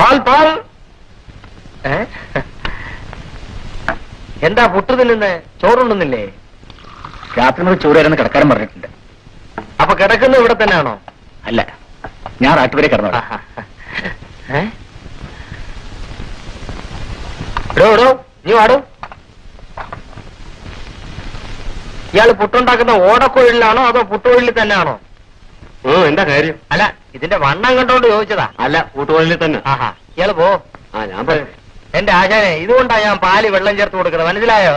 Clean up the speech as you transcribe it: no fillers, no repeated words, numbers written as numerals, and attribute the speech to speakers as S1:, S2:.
S1: പാൽ പാൽ. എന്താ പുട്ട് തിന്നുന്നേ? ചോറുണ്ടുന്നില്ലേ?
S2: രാത്രി മുതൽ ചോറ് വരെന്ന് കിടക്കാരൻ പറഞ്ഞിട്ടുണ്ട്.
S1: അപ്പൊ കിടക്കുന്നത് ഇവിടെ തന്നെയാണോ?
S2: അല്ല, ഞാൻ നാട്ടുപേരെ കിടന്നോ.
S1: എടോ നീ വാടോ. ഇയാള് പുട്ടുണ്ടാക്കുന്ന ഓടക്കൊഴിലാണോ അതോ പുട്ടുകൊഴിലിൽ തന്നെയാണോ?
S2: എന്താ കാര്യം?
S1: അല്ല, ഇതിന്റെ വണ്ണം കണ്ടോണ്ട് ചോദിച്ചതാ.
S2: അല്ല, കൂട്ടുകൊഴിലിൽ തന്നെ.
S1: ആഹാ, ഇയാള് പോ.
S2: ഞാൻ പറയാം.
S1: എന്റെ ആശാനെ, ഇതുകൊണ്ടാ ഞാൻ പാല് വെള്ളം ചേർത്ത് കൊടുക്കുന്നത്, മനസ്സിലായോ?